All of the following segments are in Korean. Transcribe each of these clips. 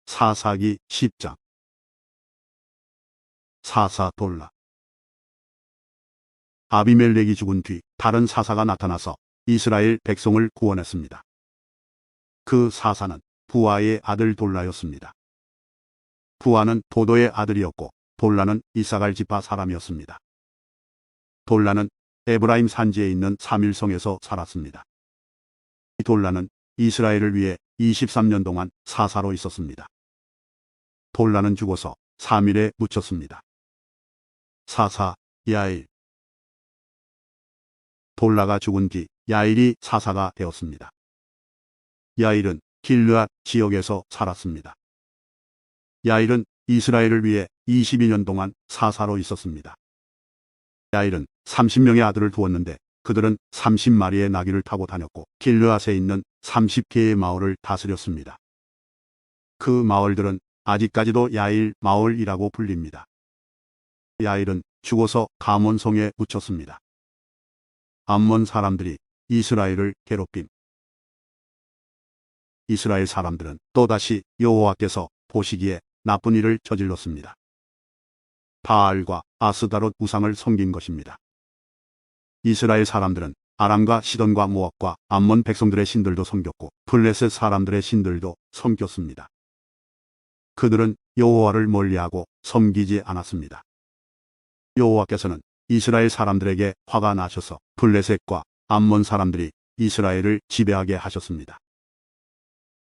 사사기 10장. 사사 돌라. 아비멜렉이 죽은 뒤 다른 사사가 나타나서 이스라엘 백성을 구원했습니다. 그 사사는 부하의 아들 돌라였습니다. 부하는 도도의 아들이었고 돌라는 이사갈 지파 사람이었습니다. 돌라는 에브라임 산지에 있는 사밀성에서 살았습니다. 돌라는 이스라엘을 위해 23년 동안 사사로 있었습니다. 돌라는 죽어서 사밀에 묻혔습니다. 사사 야일. 돌라가 죽은 뒤 야일이 사사가 되었습니다. 야일은 길르앗 지역에서 살았습니다. 야일은 이스라엘을 위해 22년 동안 사사로 있었습니다. 야일은 30명의 아들을 두었는데 그들은 30마리의 나귀를 타고 다녔고 길르앗에 있는 30개의 마을을 다스렸습니다. 그 마을들은 아직까지도 야일 마을이라고 불립니다. 야일은 죽어서 가몬성에 묻혔습니다. 암몬 사람들이 이스라엘을 괴롭힘. 이스라엘 사람들은 또다시 여호와께서 보시기에 나쁜 일을 저질렀습니다. 바알과 아스다롯 우상을 섬긴 것입니다. 이스라엘 사람들은 아람과 시돈과 모압과 암몬 백성들의 신들도 섬겼고 블레셋 사람들의 신들도 섬겼습니다. 그들은 여호와를 멀리하고 섬기지 않았습니다. 여호와께서는 이스라엘 사람들에게 화가 나셔서 블레셋과 암몬 사람들이 이스라엘을 지배하게 하셨습니다.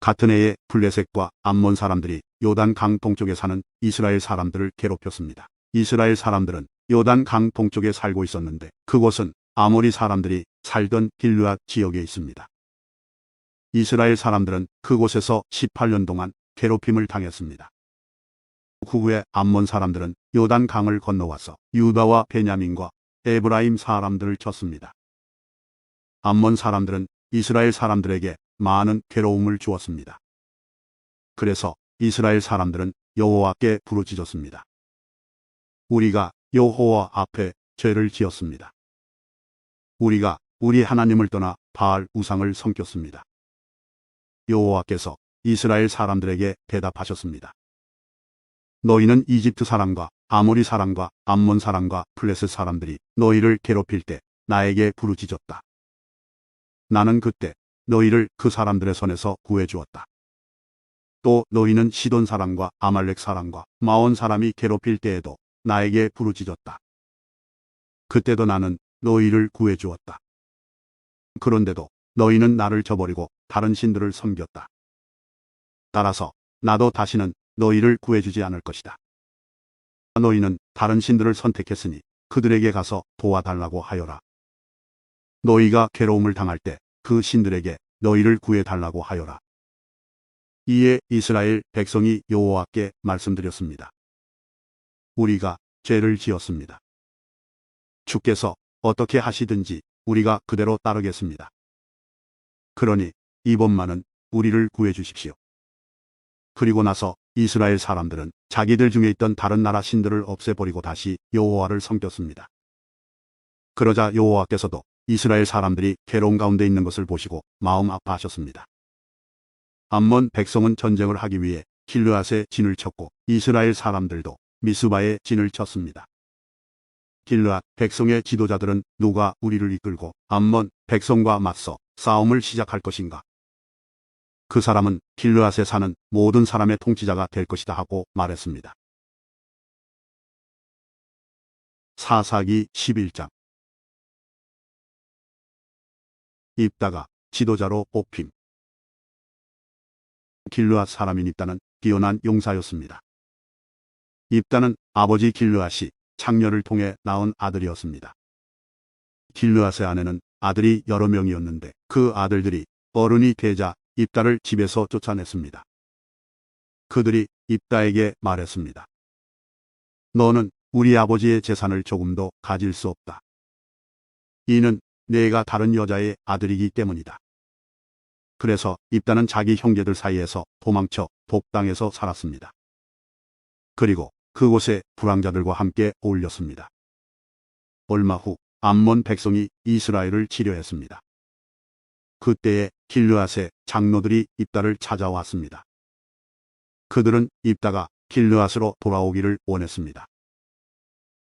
같은 해에 블레셋과 암몬 사람들이 요단 강 동쪽에 사는 이스라엘 사람들을 괴롭혔습니다. 이스라엘 사람들은 요단 강 동쪽에 살고 있었는데 그곳은 아모리 사람들이 살던 길르앗 지역에 있습니다. 이스라엘 사람들은 그곳에서 18년 동안 괴롭힘을 당했습니다. 그 후에 암몬 사람들은 요단 강을 건너와서 유다와 베냐민과 에브라임 사람들을 쳤습니다. 암몬 사람들은 이스라엘 사람들에게 많은 괴로움을 주었습니다. 그래서 이스라엘 사람들은 여호와께 부르짖었습니다. 우리가 여호와 앞에 죄를 지었습니다. 우리가 우리 하나님을 떠나 바알 우상을 섬겼습니다. 여호와께서 이스라엘 사람들에게 대답하셨습니다. 너희는 이집트 사람과 아모리 사람과 암몬 사람과 블레셋 사람들이 너희를 괴롭힐 때 나에게 부르짖었다. 나는 그때 너희를 그 사람들의 손에서 구해주었다. 또 너희는 시돈 사람과 아말렉 사람과 마온 사람이 괴롭힐 때에도 나에게 부르짖었다. 그때도 나는 너희를 구해주었다. 그런데도 너희는 나를 저버리고 다른 신들을 섬겼다. 따라서 나도 다시는 너희를 구해주지 않을 것이다. 너희는 다른 신들을 선택했으니 그들에게 가서 도와달라고 하여라. 너희가 괴로움을 당할 때 그 신들에게 너희를 구해달라고 하여라. 이에 이스라엘 백성이 여호와께 말씀드렸습니다. 우리가 죄를 지었습니다. 주께서 어떻게 하시든지 우리가 그대로 따르겠습니다. 그러니 이번만은 우리를 구해주십시오. 그리고 나서 이스라엘 사람들은 자기들 중에 있던 다른 나라 신들을 없애버리고 다시 여호와를 섬겼습니다. 그러자 여호와께서도 이스라엘 사람들이 괴로움 가운데 있는 것을 보시고 마음 아파하셨습니다. 암몬 백성은 전쟁을 하기 위해 길르앗에 진을 쳤고 이스라엘 사람들도 미스바에 진을 쳤습니다. 길르앗 백성의 지도자들은 누가 우리를 이끌고 암몬 백성과 맞서 싸움을 시작할 것인가? 그 사람은 길르앗에 사는 모든 사람의 통치자가 될 것이다 하고 말했습니다. 사사기 11장. 입다가 지도자로 뽑힘. 길르앗 사람인 입다는 뛰어난 용사였습니다. 입다는 아버지 길르앗이 창녀를 통해 낳은 아들이었습니다. 길르앗의 아내는 아들이 여러 명이었는데 그 아들들이 어른이 되자 입다를 집에서 쫓아냈습니다. 그들이 입다에게 말했습니다. 너는 우리 아버지의 재산을 조금도 가질 수 없다. 이는 내가 다른 여자의 아들이기 때문이다. 그래서 입다는 자기 형제들 사이에서 도망쳐 독당에서 살았습니다. 그리고 그곳에 불황자들과 함께 어울렸습니다. 얼마 후 암몬 백성이 이스라엘을 치려했습니다. 그때에 길르앗의 장로들이 입다를 찾아왔습니다. 그들은 입다가 길르앗으로 돌아오기를 원했습니다.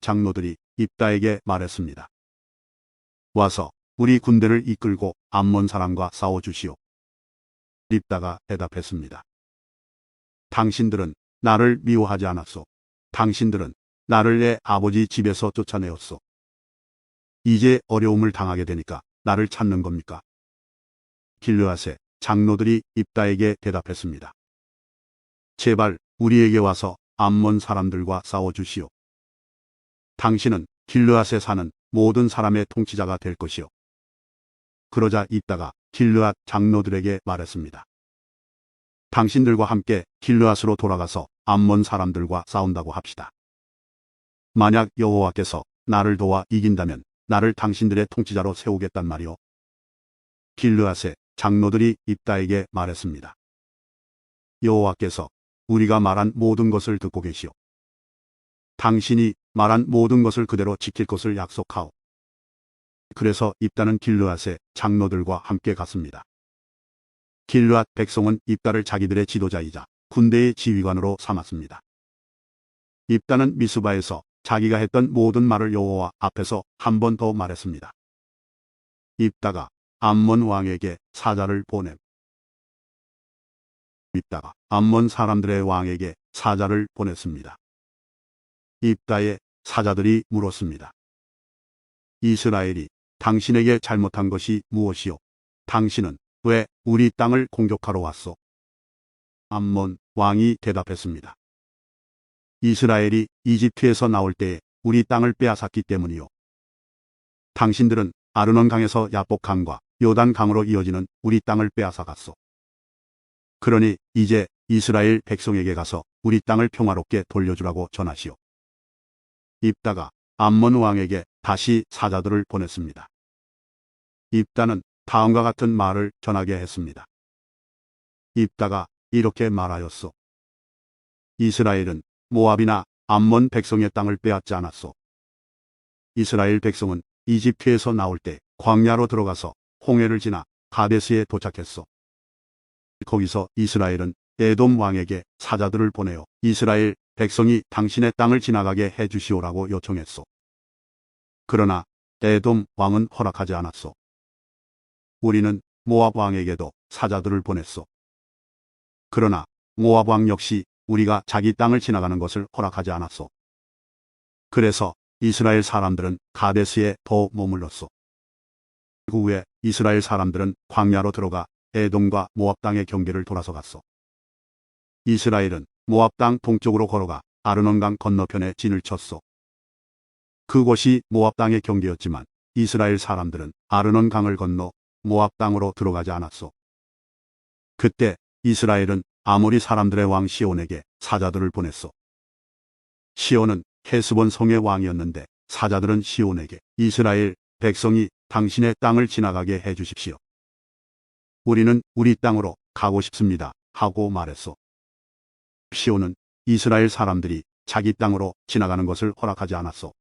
장로들이 입다에게 말했습니다. 와서 우리 군대를 이끌고 암몬 사람과 싸워주시오. 입다가 대답했습니다. 당신들은 나를 미워하지 않았소. 당신들은 나를 내 아버지 집에서 쫓아내었소. 이제 어려움을 당하게 되니까 나를 찾는 겁니까? 길르앗의 장로들이 입다에게 대답했습니다. 제발 우리에게 와서 암몬 사람들과 싸워주시오. 당신은 길르앗에 사는 모든 사람의 통치자가 될 것이오. 그러자 입다가 길르앗 장로들에게 말했습니다. 당신들과 함께 길르앗으로 돌아가서 암몬 사람들과 싸운다고 합시다. 만약 여호와께서 나를 도와 이긴다면 나를 당신들의 통치자로 세우겠단 말이오. 길르앗의 장로들이 입다에게 말했습니다. 여호와께서 우리가 말한 모든 것을 듣고 계시오. 당신이 말한 모든 것을 그대로 지킬 것을 약속하오. 그래서 입다는 길르앗의 장로들과 함께 갔습니다. 길르앗 백성은 입다를 자기들의 지도자이자 군대의 지휘관으로 삼았습니다. 입다는 미스바에서 자기가 했던 모든 말을 여호와 앞에서 한 번 더 말했습니다. 입다가 암몬 왕에게 사자를 보냄. 입다가 암몬 사람들의 왕에게 사자를 보냈습니다. 입다의 사자들이 물었습니다. 이스라엘이 당신에게 잘못한 것이 무엇이오? 당신은 왜 우리 땅을 공격하러 왔소? 암몬 왕이 대답했습니다. 이스라엘이 이집트에서 나올 때에 우리 땅을 빼앗았기 때문이요. 당신들은 아르논강에서 야복강과 요단강으로 이어지는 우리 땅을 빼앗아 갔소. 그러니 이제 이스라엘 백성에게 가서 우리 땅을 평화롭게 돌려주라고 전하시오. 입다가 암몬 왕에게 다시 사자들을 보냈습니다. 입다는 다음과 같은 말을 전하게 했습니다. 입다가 이렇게 말하였소. 이스라엘은 모압이나 암몬 백성의 땅을 빼앗지 않았소. 이스라엘 백성은 이집트에서 나올 때 광야로 들어가서 홍해를 지나 가데스에 도착했소. 거기서 이스라엘은 에돔 왕에게 사자들을 보내어 이스라엘 백성이 당신의 땅을 지나가게 해주시오라고 요청했소. 그러나 에돔 왕은 허락하지 않았소. 우리는 모압 왕에게도 사자들을 보냈소. 그러나 모압 왕 역시 우리가 자기 땅을 지나가는 것을 허락하지 않았소. 그래서 이스라엘 사람들은 가데스에 더 머물렀소. 그 후에 이스라엘 사람들은 광야로 들어가 에돔과 모압 땅의 경계를 돌아서 갔소. 이스라엘은 모압 땅 동쪽으로 걸어가 아르논강 건너편에 진을 쳤소. 그곳이 모압 땅의 경계였지만 이스라엘 사람들은 아르논강을 건너 모압 땅으로 들어가지 않았소. 그때 이스라엘은 아모리 사람들의 왕 시온에게 사자들을 보냈소. 시온은 헤스본 성의 왕이었는데 사자들은 시온에게 이스라엘 백성이 당신의 땅을 지나가게 해주십시오. 우리는 우리 땅으로 가고 싶습니다. 하고 말했소. 시온은 이스라엘 사람들이 자기 땅으로 지나가는 것을 허락하지 않았소.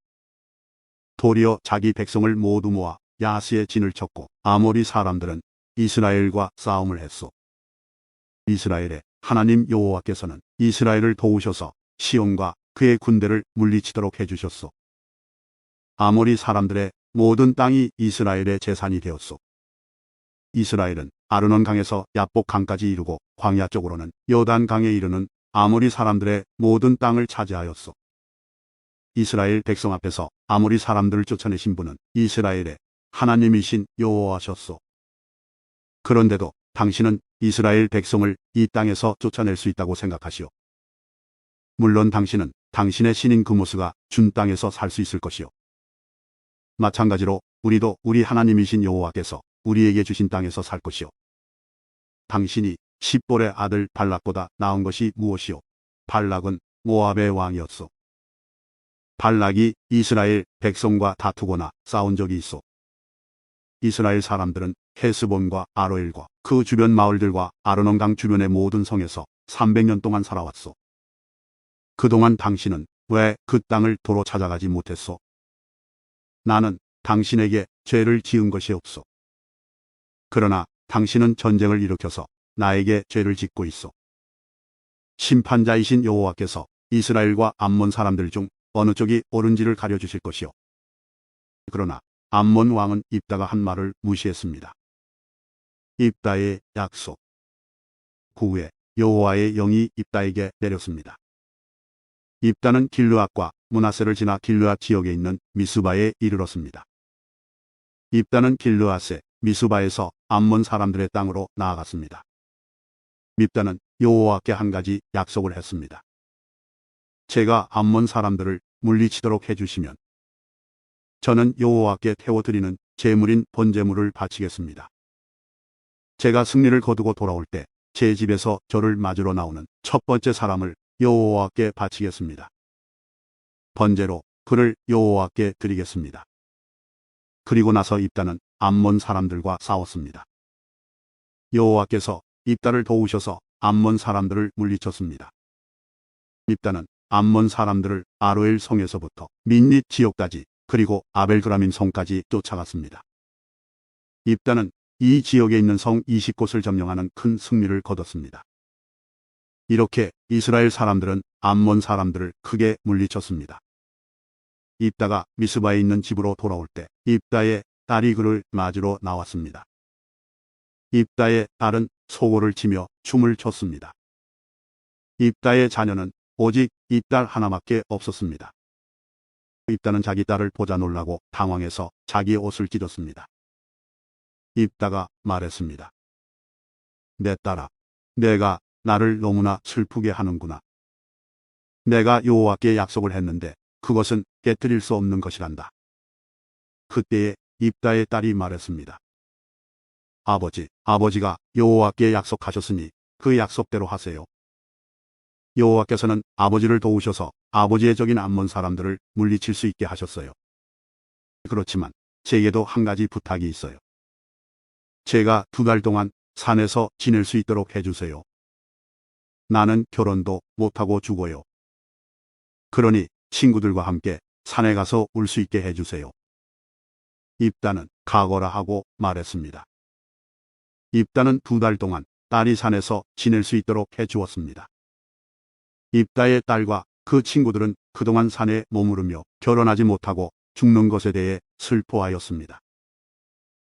도리어 자기 백성을 모두 모아 야스에 진을 쳤고 아모리 사람들은 이스라엘과 싸움을 했소. 이스라엘의 하나님 여호와께서는 이스라엘을 도우셔서 시온과 그의 군대를 물리치도록 해주셨소. 아모리 사람들의 모든 땅이 이스라엘의 재산이 되었소. 이스라엘은 아르논강에서 야복강까지 이르고 광야 쪽으로는 요단강에 이르는 아모리 사람들의 모든 땅을 차지하였소. 이스라엘 백성 앞에서 아모리 사람들을 쫓아내신 분은 이스라엘의 하나님이신 여호와셨소. 그런데도 당신은 이스라엘 백성을 이 땅에서 쫓아낼 수 있다고 생각하시오. 물론 당신은 당신의 신인 그모스가 준 땅에서 살 수 있을 것이오. 마찬가지로 우리도 우리 하나님이신 여호와께서 우리에게 주신 땅에서 살 것이오. 당신이 십볼의 아들 발락보다 나은 것이 무엇이오? 발락은 모압의 왕이었소. 발락이 이스라엘 백성과 다투거나 싸운 적이 있어. 이스라엘 사람들은 헤스본과 아로엘과 그 주변 마을들과 아르논강 주변의 모든 성에서 300년 동안 살아왔소. 그동안 당신은 왜 그 땅을 도로 찾아가지 못했소? 나는 당신에게 죄를 지은 것이 없소. 그러나 당신은 전쟁을 일으켜서 나에게 죄를 짓고 있소. 심판자이신 여호와께서 이스라엘과 암몬 사람들 중 어느 쪽이 옳은지를 가려주실 것이요. 그러나 암몬 왕은 입다가 한 말을 무시했습니다. 입다의 약속. 그 후에 여호와의 영이 입다에게 내렸습니다. 입다는 길르앗과 므낫세를 지나 길르앗 지역에 있는 미스바에 이르렀습니다. 입다는 길르앗의 미스바에서 암몬 사람들의 땅으로 나아갔습니다. 입다는 여호와께 한 가지 약속을 했습니다. 제가 암몬 사람들을 물리치도록 해주시면 저는 여호와께 태워드리는 제물인 번제물을 바치겠습니다. 제가 승리를 거두고 돌아올 때 제 집에서 저를 맞으러 나오는 첫 번째 사람을 여호와께 바치겠습니다. 번제로 그를 여호와께 드리겠습니다. 그리고 나서 입다는 암몬 사람들과 싸웠습니다. 여호와께서 입다를 도우셔서 암몬 사람들을 물리쳤습니다. 입다는 암몬 사람들을 아로엘 성에서부터 민닛 지역까지 그리고 아벨그라민 성까지 쫓아갔습니다. 입다는 이 지역에 있는 성 20곳을 점령하는 큰 승리를 거뒀습니다. 이렇게 이스라엘 사람들은 암몬 사람들을 크게 물리쳤습니다. 입다가 미스바에 있는 집으로 돌아올 때 입다의 딸이 그를 맞으러 나왔습니다. 입다의 딸은 소고를 치며 춤을 췄습니다. 입다의 자녀는 오직 이 딸 하나밖에 없었습니다. 입다는 자기 딸을 보자 놀라고 당황해서 자기의 옷을 찢었습니다. 입다가 말했습니다. 내 딸아, 내가 나를 너무나 슬프게 하는구나. 내가 여호와께 약속을 했는데 그것은 깨뜨릴 수 없는 것이란다. 그때에 입다의 딸이 말했습니다. 아버지가 여호와께 약속하셨으니 그 약속대로 하세요. 여호와께서는 아버지를 도우셔서 아버지의 적인 암몬 사람들을 물리칠 수 있게 하셨어요. 그렇지만 제게도 한 가지 부탁이 있어요. 제가 2달 동안 산에서 지낼 수 있도록 해주세요. 나는 결혼도 못하고 죽어요. 그러니 친구들과 함께 산에 가서 울 수 있게 해주세요. 입다는 가거라 하고 말했습니다. 입다는 2달 동안 딸이 산에서 지낼 수 있도록 해주었습니다. 입다의 딸과 그 친구들은 그동안 산에 머무르며 결혼하지 못하고 죽는 것에 대해 슬퍼하였습니다.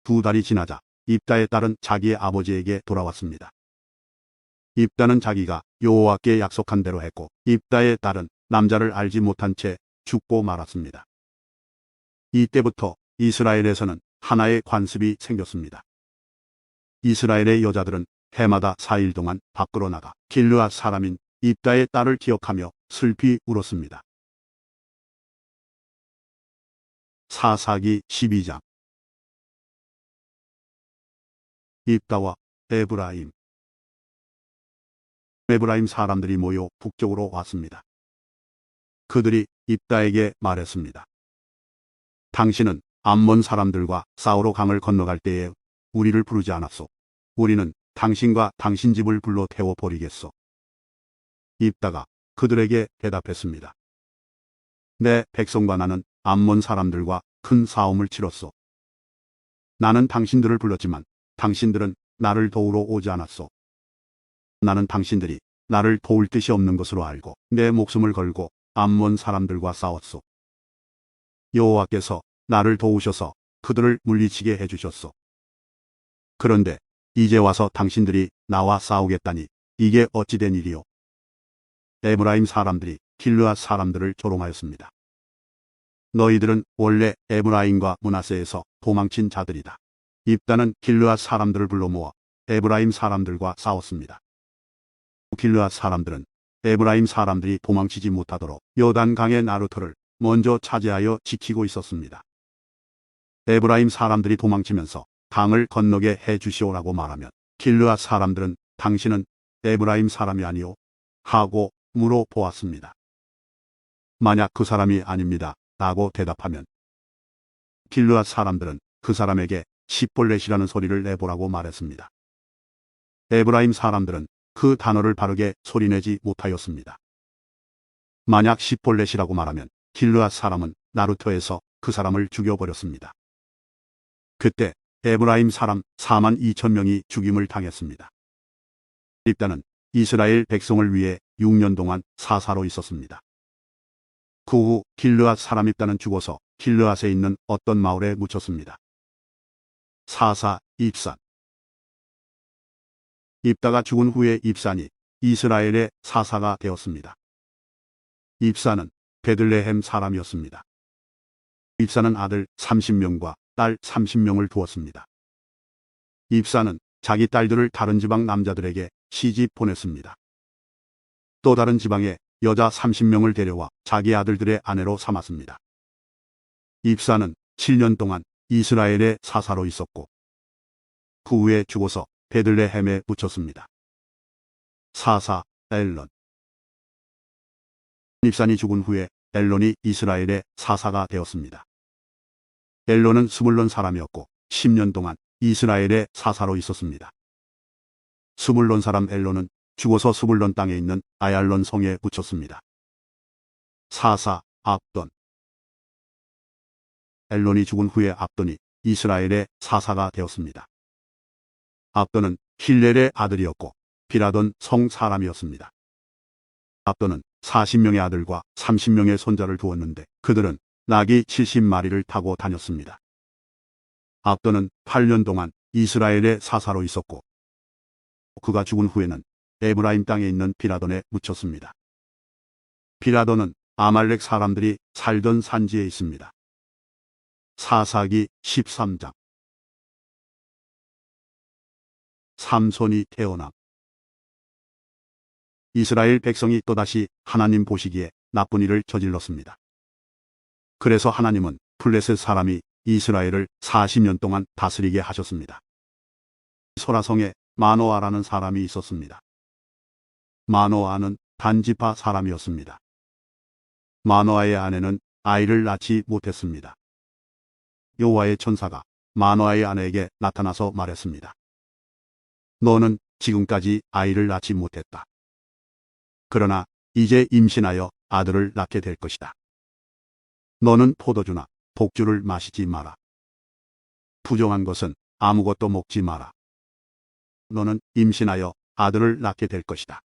2달이 지나자 입다의 딸은 자기의 아버지에게 돌아왔습니다. 입다는 자기가 여호와께 약속한 대로 했고 입다의 딸은 남자를 알지 못한 채 죽고 말았습니다. 이때부터 이스라엘에서는 하나의 관습이 생겼습니다. 이스라엘의 여자들은 해마다 4일 동안 밖으로 나가 길르앗 사람인 입다의 딸을 기억하며 슬피 울었습니다. 사사기 12장. 입다와 에브라임. 에브라임 사람들이 모여 북쪽으로 왔습니다. 그들이 입다에게 말했습니다. 당신은 암몬 사람들과 싸우러 강을 건너갈 때에 우리를 부르지 않았소. 우리는 당신과 당신 집을 불러 태워버리겠소. 입다가 그들에게 대답했습니다. 내 백성과 나는 암몬 사람들과 큰 싸움을 치렀소. 나는 당신들을 불렀지만 당신들은 나를 도우러 오지 않았소. 나는 당신들이 나를 도울 뜻이 없는 것으로 알고 내 목숨을 걸고 암몬 사람들과 싸웠소. 여호와께서 나를 도우셔서 그들을 물리치게 해주셨소. 그런데 이제 와서 당신들이 나와 싸우겠다니 이게 어찌 된 일이요. 에브라임 사람들이 길르앗 사람들을 조롱하였습니다. 너희들은 원래 에브라임과 므낫세에서 도망친 자들이다. 입다는 길르앗 사람들을 불러 모아 에브라임 사람들과 싸웠습니다. 길르앗 사람들은 에브라임 사람들이 도망치지 못하도록 요단강의 나루터를 먼저 차지하여 지키고 있었습니다. 에브라임 사람들이 도망치면서 강을 건너게 해 주시오라고 말하면 길르앗 사람들은 당신은 에브라임 사람이 아니오? 하고 물어보았습니다. 만약 그 사람이 아닙니다. 라고 대답하면 길르앗 사람들은 그 사람에게 시볼렛이라는 소리를 내보라고 말했습니다. 에브라임 사람들은 그 단어를 바르게 소리내지 못하였습니다. 만약 시볼렛이라고 말하면 길르앗 사람은 나루터에서 그 사람을 죽여버렸습니다. 그때 에브라임 사람 42,000명이 죽임을 당했습니다. 입다는 이스라엘 백성을 위해 6년 동안 사사로 있었습니다. 그 후 길르앗 사람 입다는 죽어서 길르앗에 있는 어떤 마을에 묻혔습니다. 사사 입산. 입다가 죽은 후에 입산이 이스라엘의 사사가 되었습니다. 입산은 베들레헴 사람이었습니다. 입산은 아들 30명과 딸 30명을 두었습니다. 입산은 자기 딸들을 다른 지방 남자들에게 시집 보냈습니다. 또 다른 지방에 여자 30명을 데려와 자기 아들들의 아내로 삼았습니다. 입산은 7년 동안 이스라엘의 사사로 있었고 그 후에 죽어서 베들레헴에 묻혔습니다. 사사 엘론. 입산이 죽은 후에 엘론이 이스라엘의 사사가 되었습니다. 엘론은 스불론 사람이었고 10년 동안 이스라엘의 사사로 있었습니다. 스불론 사람 엘론은 죽어서 스불론 땅에 있는 아얄론 성에 묻혔습니다. 사사 압돈. 엘론이 죽은 후에 압돈이 이스라엘의 사사가 되었습니다. 압돈은 힐렐의 아들이었고 비라돈 성 사람이었습니다. 압돈은 40명의 아들과 30명의 손자를 두었는데 그들은 나귀 70마리를 타고 다녔습니다. 압돈은 8년 동안 이스라엘의 사사로 있었고 그가 죽은 후에는 에브라임 땅에 있는 비라돈에 묻혔습니다. 비라돈은 아말렉 사람들이 살던 산지에 있습니다. 사사기 13장. 삼손이 태어남. 이스라엘 백성이 또다시 하나님 보시기에 나쁜 일을 저질렀습니다. 그래서 하나님은 블레셋 사람이 이스라엘을 40년 동안 다스리게 하셨습니다. 소라성에 마노아라는 사람이 있었습니다. 마노아는 단지파 사람이었습니다. 마노아의 아내는 아이를 낳지 못했습니다. 여호와의 천사가 마노아의 아내에게 나타나서 말했습니다. 너는 지금까지 아이를 낳지 못했다. 그러나 이제 임신하여 아들을 낳게 될 것이다. 너는 포도주나 복주를 마시지 마라. 부정한 것은 아무것도 먹지 마라. 너는 임신하여 아들을 낳게 될 것이다.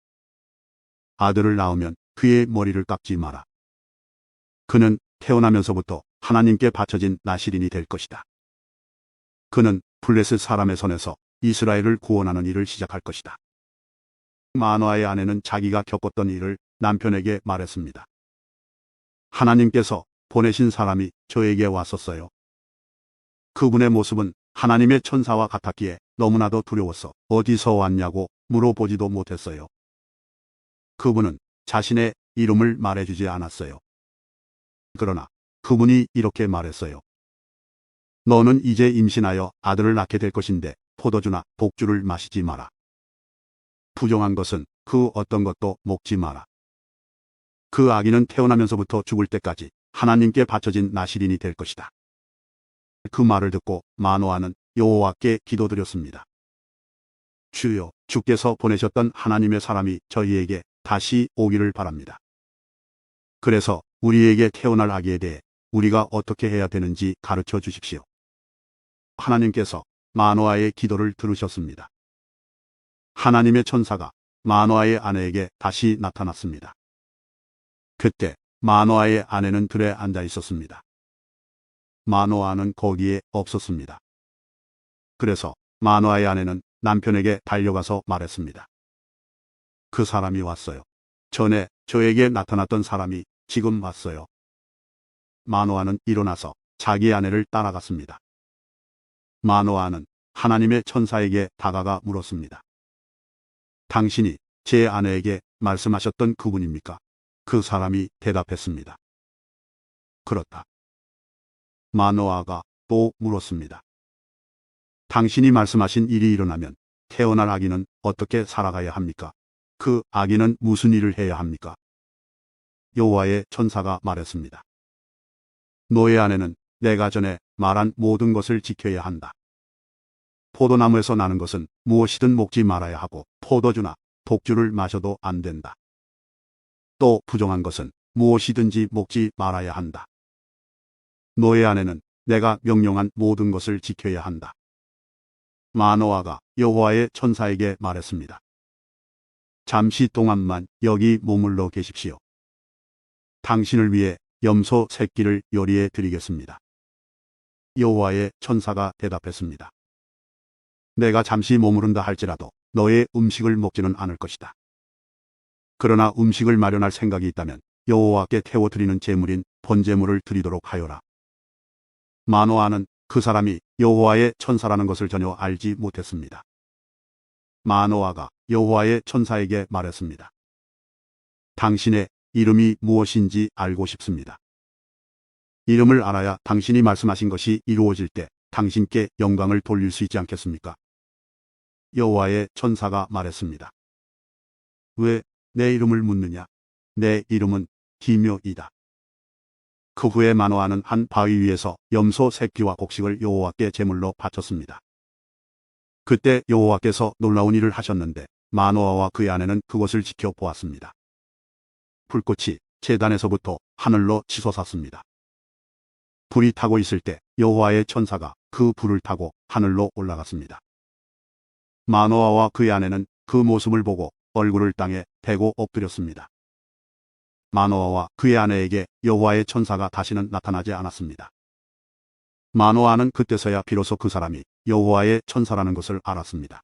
아들을 낳으면 그의 머리를 깎지 마라. 그는 태어나면서부터 하나님께 바쳐진 나실인이 될 것이다. 그는 블레셋 사람의 손에서 이스라엘을 구원하는 일을 시작할 것이다. 마노아의 아내는 자기가 겪었던 일을 남편에게 말했습니다. 하나님께서 보내신 사람이 저에게 왔었어요. 그분의 모습은 하나님의 천사와 같았기에 너무나도 두려워서 어디서 왔냐고 물어보지도 못했어요. 그분은 자신의 이름을 말해주지 않았어요. 그러나 그분이 이렇게 말했어요. 너는 이제 임신하여 아들을 낳게 될 것인데 포도주나 복주를 마시지 마라. 부정한 것은 그 어떤 것도 먹지 마라. 그 아기는 태어나면서부터 죽을 때까지 하나님께 바쳐진 나실인이 될 것이다. 그 말을 듣고 마노아는 여호와께 기도드렸습니다. 주여, 주께서 보내셨던 하나님의 사람이 저희에게 다시 오기를 바랍니다. 그래서 우리에게 태어날 아기에 대해 우리가 어떻게 해야 되는지 가르쳐 주십시오. 하나님께서 마노아의 기도를 들으셨습니다. 하나님의 천사가 마노아의 아내에게 다시 나타났습니다. 그때 마노아의 아내는 들에 앉아 있었습니다. 마노아는 거기에 없었습니다. 그래서 마노아의 아내는 남편에게 달려가서 말했습니다. 그 사람이 왔어요. 전에 저에게 나타났던 사람이 지금 왔어요. 마노아는 일어나서 자기 아내를 따라갔습니다. 마노아는 하나님의 천사에게 다가가 물었습니다. 당신이 제 아내에게 말씀하셨던 그분입니까? 그 사람이 대답했습니다. 그렇다. 마노아가 또 물었습니다. 당신이 말씀하신 일이 일어나면 태어날 아기는 어떻게 살아가야 합니까? 그 아기는 무슨 일을 해야 합니까? 여호와의 천사가 말했습니다. 너의 아내는 내가 전에 말한 모든 것을 지켜야 한다. 포도나무에서 나는 것은 무엇이든 먹지 말아야 하고 포도주나 독주를 마셔도 안 된다. 또 부정한 것은 무엇이든지 먹지 말아야 한다. 너의 아내는 내가 명령한 모든 것을 지켜야 한다. 마노아가 여호와의 천사에게 말했습니다. 잠시 동안만 여기 머물러 계십시오. 당신을 위해 염소 새끼를 요리해 드리겠습니다. 여호와의 천사가 대답했습니다. 내가 잠시 머무른다 할지라도 너의 음식을 먹지는 않을 것이다. 그러나 음식을 마련할 생각이 있다면 여호와께 태워드리는 제물인 번제물을 드리도록 하여라. 마노아는 그 사람이 여호와의 천사라는 것을 전혀 알지 못했습니다. 마노아가 여호와의 천사에게 말했습니다. 당신의 이름이 무엇인지 알고 싶습니다. 이름을 알아야 당신이 말씀하신 것이 이루어질 때 당신께 영광을 돌릴 수 있지 않겠습니까? 여호와의 천사가 말했습니다. 왜 내 이름을 묻느냐? 내 이름은 기묘이다. 그 후에 마노아는 한 바위 위에서 염소 새끼와 곡식을 여호와께 제물로 바쳤습니다. 그때 여호와께서 놀라운 일을 하셨는데 마노아와 그의 아내는 그것을 지켜보았습니다. 불꽃이 제단에서부터 하늘로 치솟았습니다. 불이 타고 있을 때 여호와의 천사가 그 불을 타고 하늘로 올라갔습니다. 마노아와 그의 아내는 그 모습을 보고 얼굴을 땅에 대고 엎드렸습니다. 마노아와 그의 아내에게 여호와의 천사가 다시는 나타나지 않았습니다. 마노아는 그때서야 비로소 그 사람이 여호와의 천사라는 것을 알았습니다.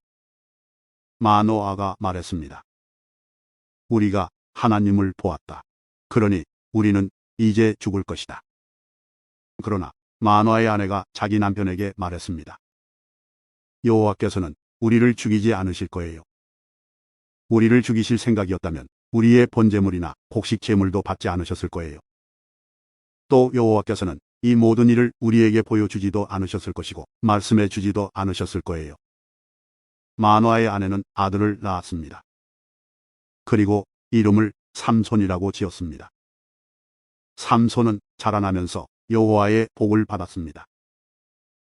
마노아가 말했습니다. 우리가 하나님을 보았다. 그러니 우리는 이제 죽을 것이다. 그러나 마노아의 아내가 자기 남편에게 말했습니다. 여호와께서는 우리를 죽이지 않으실 거예요. 우리를 죽이실 생각이었다면 우리의 번제물이나 곡식 제물도 받지 않으셨을 거예요. 또 여호와께서는 이 모든 일을 우리에게 보여주지도 않으셨을 것이고 말씀해 주지도 않으셨을 거예요. 마노아의 아내는 아들을 낳았습니다. 그리고 이름을 삼손이라고 지었습니다. 삼손은 자라나면서 여호와의 복을 받았습니다.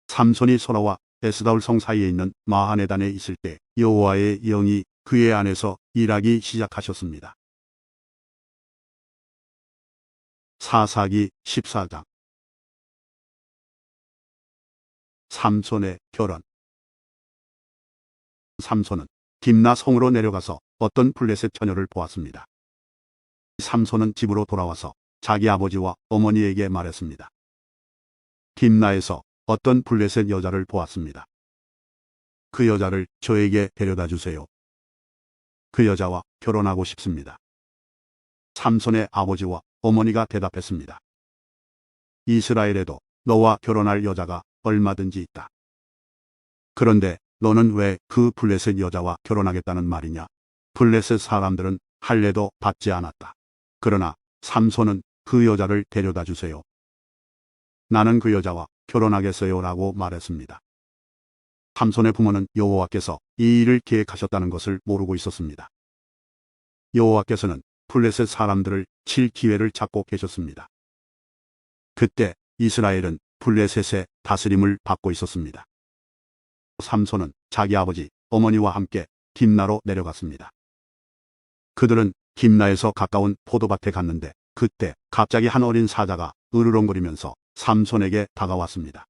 삼손이 소라와 에스다올 성 사이에 있는 마하네단에 있을 때 여호와의 영이 그의 안에서 일하기 시작하셨습니다. 사사기 14장. 삼손의 결혼. 삼손은 딥나 성으로 내려가서 어떤 블레셋 처녀를 보았습니다. 삼손은 집으로 돌아와서 자기 아버지와 어머니에게 말했습니다. 딥나에서 어떤 블레셋 여자를 보았습니다. 그 여자를 저에게 데려다 주세요. 그 여자와 결혼하고 싶습니다. 삼손의 아버지와 어머니가 대답했습니다. 이스라엘에도 너와 결혼할 여자가 얼마든지 있다. 그런데 너는 왜 그 블레셋 여자와 결혼하겠다는 말이냐? 블레셋 사람들은 할례도 받지 않았다. 그러나 삼손은 그 여자를 데려다 주세요. 나는 그 여자와 결혼하겠어요 라고 말했습니다. 삼손의 부모는 여호와께서 이 일을 계획하셨다는 것을 모르고 있었습니다. 여호와께서는 블레셋 사람들을 칠 기회를 찾고 계셨습니다. 그때 이스라엘은 블레셋의 다스림을 받고 있었습니다. 삼손은 자기 아버지, 어머니와 함께 딥나로 내려갔습니다. 그들은 딥나에서 가까운 포도밭에 갔는데 그때 갑자기 한 어린 사자가 으르렁거리면서 삼손에게 다가왔습니다.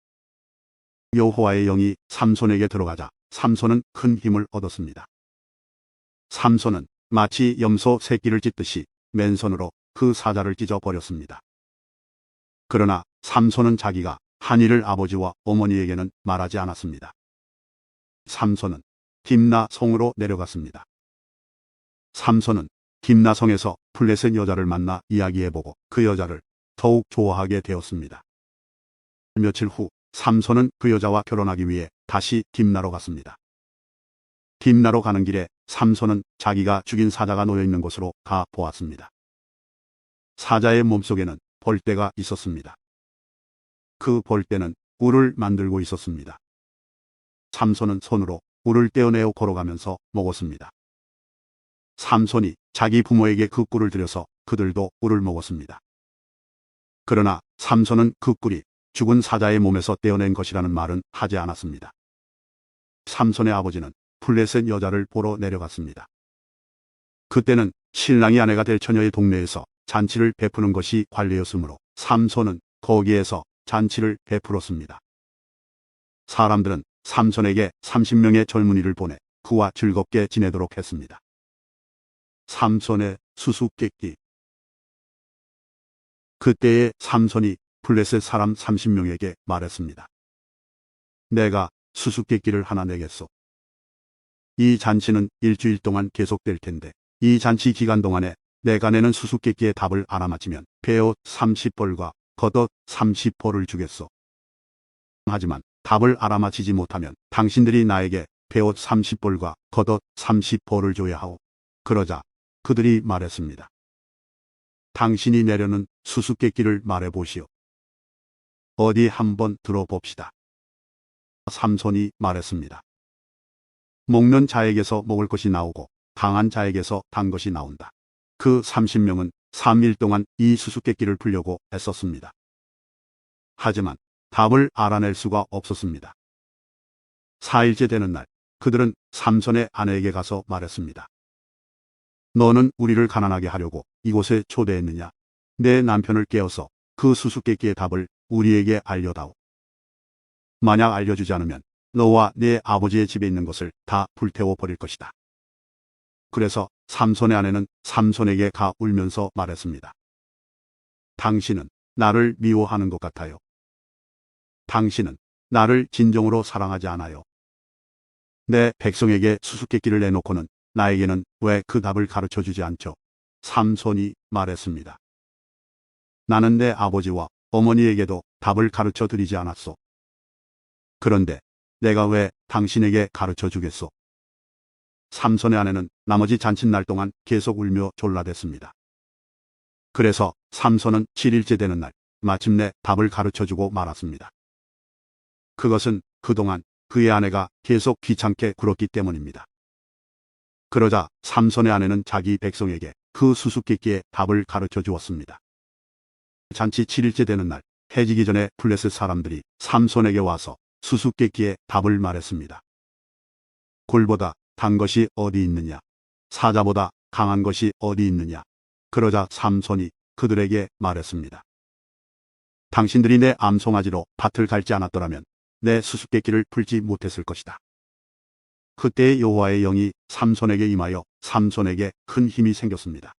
여호와의 영이 삼손에게 들어가자 삼손은 큰 힘을 얻었습니다. 삼손은 마치 염소 새끼를 찢듯이 맨손으로 그 사자를 찢어버렸습니다. 그러나 삼손은 자기가 한 일을 아버지와 어머니에게는 말하지 않았습니다. 삼손은 딥나 성으로 내려갔습니다. 삼손은 딥나 성에서 블레셋 여자를 만나 이야기해보고 그 여자를 더욱 좋아하게 되었습니다. 며칠 후 삼손은 그 여자와 결혼하기 위해 다시 딥나로 갔습니다. 딥나로 가는 길에 삼손은 자기가 죽인 사자가 놓여있는 곳으로 가 보았습니다. 사자의 몸속에는 벌떼가 있었습니다. 그 벌떼는 꿀을 만들고 있었습니다. 삼손은 손으로 꿀을 떼어내어 걸어가면서 먹었습니다. 삼손이 자기 부모에게 그 꿀을 들여서 그들도 꿀을 먹었습니다. 그러나 삼손은 그 꿀이 죽은 사자의 몸에서 떼어낸 것이라는 말은 하지 않았습니다. 삼손의 아버지는 블레셋 여자를 보러 내려갔습니다. 그때는 신랑이 아내가 될 처녀의 동네에서 잔치를 베푸는 것이 관례였으므로 삼손은 거기에서 잔치를 베풀었습니다. 사람들은 삼손에게 30명의 젊은이를 보내 그와 즐겁게 지내도록 했습니다. 삼손의 수수께끼. 그때에 삼손이 블레셋 사람 30명에게 말했습니다. 내가 수수께끼를 하나 내겠소. 이 잔치는 일주일 동안 계속될 텐데 이 잔치 기간 동안에 내가 내는 수수께끼의 답을 알아맞히면 베옷 30벌과 겉옷 30벌을 주겠소. 하지만 답을 알아맞히지 못하면 당신들이 나에게 베옷 30벌과 겉옷 30벌을 줘야 하오. 그러자 그들이 말했습니다. 당신이 내려는 수수께끼를 말해보시오. 어디 한번 들어봅시다. 삼손이 말했습니다. 먹는 자에게서 먹을 것이 나오고 강한 자에게서 단 것이 나온다. 그 30명은 3일 동안 이 수수께끼를 풀려고 애썼습니다. 하지만 답을 알아낼 수가 없었습니다. 4일째 되는 날 그들은 삼손의 아내에게 가서 말했습니다. 너는 우리를 가난하게 하려고 이곳에 초대했느냐? 내 남편을 깨워서 그 수수께끼의 답을 우리에게 알려다오. 만약 알려주지 않으면 너와 네 아버지의 집에 있는 것을 다 불태워 버릴 것이다. 그래서 삼손의 아내는 삼손에게 가 울면서 말했습니다. 당신은 나를 미워하는 것 같아요. 당신은 나를 진정으로 사랑하지 않아요. 내 백성에게 수수께끼를 내놓고는 나에게는 왜 그 답을 가르쳐 주지 않죠? 삼손이 말했습니다. 나는 내 아버지와 어머니에게도 답을 가르쳐 드리지 않았소. 그런데 내가 왜 당신에게 가르쳐 주겠소? 삼손의 아내는 나머지 잔칫날 동안 계속 울며 졸라댔습니다. 그래서 삼손은 7일째 되는 날 마침내 답을 가르쳐 주고 말았습니다. 그것은 그동안 그의 아내가 계속 귀찮게 굴었기 때문입니다. 그러자 삼손의 아내는 자기 백성에게 그 수수께끼의 답을 가르쳐 주었습니다. 잔치 7일째 되는 날 해지기 전에 블레셋 사람들이 삼손에게 와서 수수께끼의 답을 말했습니다. 굴보다 단 것이 어디 있느냐? 사자보다 강한 것이 어디 있느냐? 그러자 삼손이 그들에게 말했습니다. 당신들이 내 암송아지로 밭을 갈지 않았더라면 내 수수께끼를 풀지 못했을 것이다. 그때 여호와의 영이 삼손에게 임하여 삼손에게 큰 힘이 생겼습니다.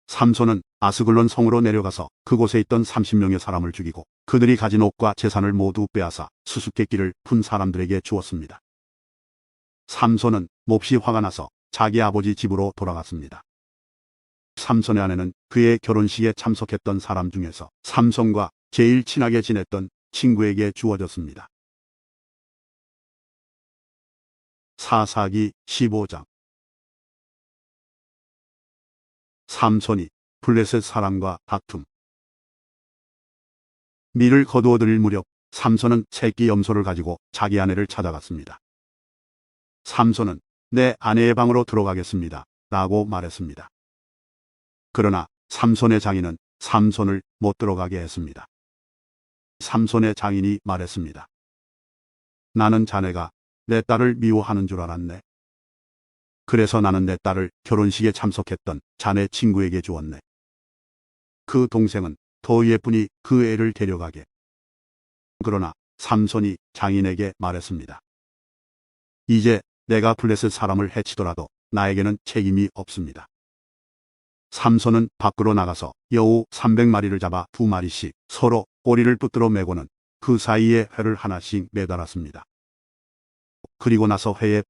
삼손은 아스글론 성으로 내려가서 그곳에 있던 30명의 사람을 죽이고 그들이 가진 옷과 재산을 모두 빼앗아 수수께끼를 푼 사람들에게 주었습니다. 삼손은 몹시 화가 나서 자기 아버지 집으로 돌아갔습니다. 삼손의 아내는 그의 결혼식에 참석했던 사람 중에서 삼손과 제일 친하게 지냈던 친구에게 주어졌습니다. 사사기 15장. 삼손이 블레셋 사람과 다툼. 밀을 거두어 들일 무렵 삼손은 새끼 염소를 가지고 자기 아내를 찾아갔습니다. 삼손은 내 아내의 방으로 들어가겠습니다. 라고 말했습니다. 그러나 삼손의 장인은 삼손을 못 들어가게 했습니다. 삼손의 장인이 말했습니다. 나는 자네가 내 딸을 미워하는 줄 알았네. 그래서 나는 내 딸을 결혼식에 참석했던 자네 친구에게 주었네. 그 동생은 더 예쁘니 그 애를 데려가게. 그러나 삼손이 장인에게 말했습니다. 이제 내가 블레셋 사람을 해치더라도 나에게는 책임이 없습니다. 삼손은 밖으로 나가서 여우 300마리를 잡아 2마리씩 서로 꼬리를 붙들어 매고는 그 사이에 회를 하나씩 매달았습니다. 그리고 나서 회에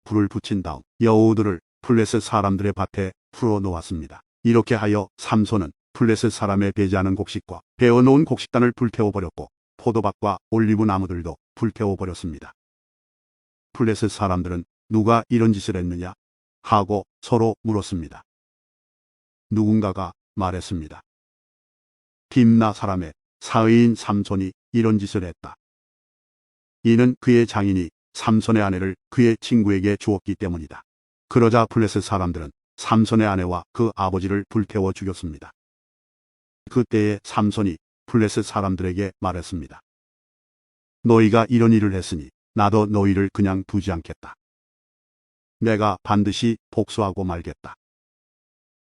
불을 붙인 다음 여우들을 블레셋 사람들의 밭에 풀어 놓았습니다. 이렇게 하여 삼손은 블레셋 사람의 배제하는 곡식과 베어놓은 곡식단을 불태워버렸고 포도밭과 올리브 나무들도 불태워버렸습니다. 블레셋 사람들은 누가 이런 짓을 했느냐 하고 서로 물었습니다. 누군가가 말했습니다. 딥나 사람의 사의인 삼손이 이런 짓을 했다. 이는 그의 장인이 삼손의 아내를 그의 친구에게 주었기 때문이다. 그러자 블레셋 사람들은 삼손의 아내와 그 아버지를 불태워 죽였습니다. 그때에 삼손이 블레셋 사람들에게 말했습니다. 너희가 이런 일을 했으니 나도 너희를 그냥 두지 않겠다. 내가 반드시 복수하고 말겠다.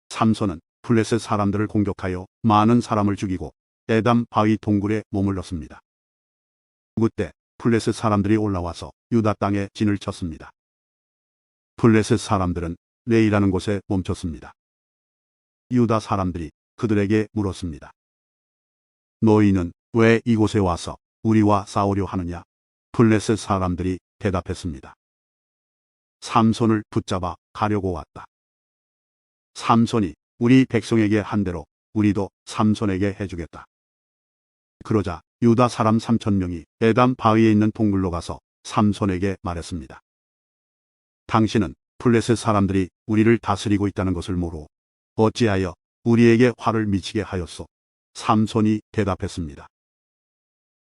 삼손은 블레셋 사람들을 공격하여 많은 사람을 죽이고 에담 바위 동굴에 머물렀습니다. 그때 블레셋 사람들이 올라와서 유다 땅에 진을 쳤습니다. 블레셋 사람들은 레이라는 곳에 멈췄습니다. 유다 사람들이 그들에게 물었습니다. 너희는 왜 이곳에 와서 우리와 싸우려 하느냐? 블레셋 사람들이 대답했습니다. 삼손을 붙잡아 가려고 왔다. 삼손이 우리 백성에게 한 대로 우리도 삼손에게 해주겠다. 그러자 유다 사람 3,000명이 에담 바위에 있는 동굴로 가서 삼손에게 말했습니다. 당신은 블레셋 사람들이 우리를 다스리고 있다는 것을 모르고 어찌하여 우리에게 화를 미치게 하였소? 삼손이 대답했습니다.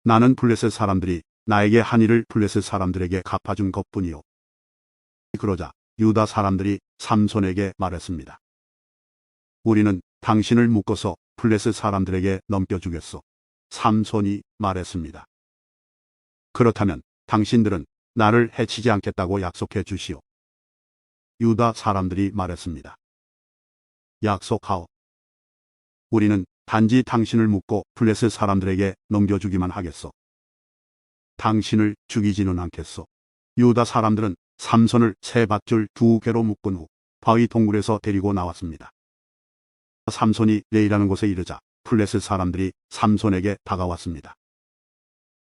나는 블레셋 사람들이 나에게 한 일을 블레셋 사람들에게 갚아준 것뿐이요. 그러자 유다 사람들이 삼손에게 말했습니다. 우리는 당신을 묶어서 블레셋 사람들에게 넘겨주겠소. 삼손이 말했습니다. 그렇다면 당신들은 나를 해치지 않겠다고 약속해 주시오. 유다 사람들이 말했습니다. 약속하오. 우리는 단지 당신을 묶고 블레셋 사람들에게 넘겨주기만 하겠소. 당신을 죽이지는 않겠소. 유다 사람들은 삼손을 새 밧줄 2개로 묶은 후 바위 동굴에서 데리고 나왔습니다. 삼손이 레이라는 곳에 이르자 블레셋 사람들이 삼손에게 다가왔습니다.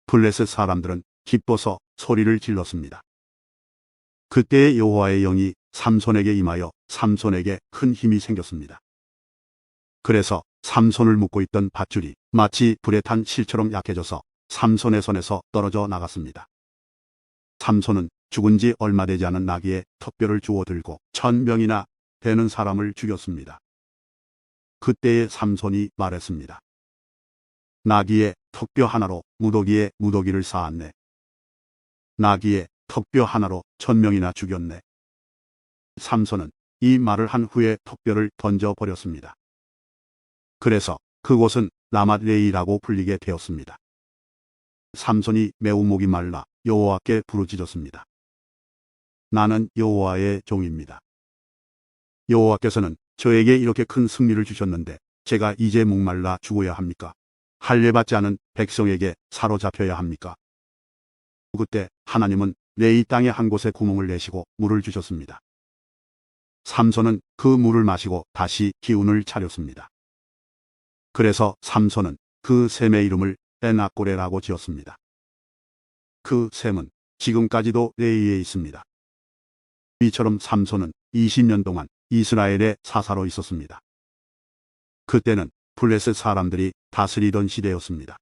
블레셋 사람들은 기뻐서 소리를 질렀습니다. 그때의 여호와의 영이 삼손에게 임하여 삼손에게 큰 힘이 생겼습니다. 그래서 삼손을 묶고 있던 밧줄이 마치 불에 탄 실처럼 약해져서 삼손의 손에서 떨어져 나갔습니다. 삼손은 죽은 지 얼마 되지 않은 나귀의 턱뼈를 주워 들고 1,000명이나 되는 사람을 죽였습니다. 그때에 삼손이 말했습니다. 나귀의 턱뼈 하나로 무더기에 무더기를 쌓았네. 나귀의 턱뼈 하나로 1,000명이나 죽였네. 삼손은 이 말을 한 후에 턱뼈를 던져버렸습니다. 그래서 그곳은 라맛레이라고 불리게 되었습니다. 삼손이 매우 목이 말라 여호와께 부르짖었습니다. 나는 여호와의 종입니다. 여호와께서는 저에게 이렇게 큰 승리를 주셨는데 제가 이제 목말라 죽어야 합니까? 할례받지 않은 백성에게 사로잡혀야 합니까? 그때 하나님은 레이 땅의 한 곳에 구멍을 내시고 물을 주셨습니다. 삼손은 그 물을 마시고 다시 기운을 차렸습니다. 그래서 삼손은 그 샘의 이름을 에나꼬레라고 지었습니다. 그 샘은 지금까지도 레이에 있습니다. 이처럼 삼손은 20년 동안 이스라엘의 사사로 있었습니다. 그때는 블레셋 사람들이 다스리던 시대였습니다.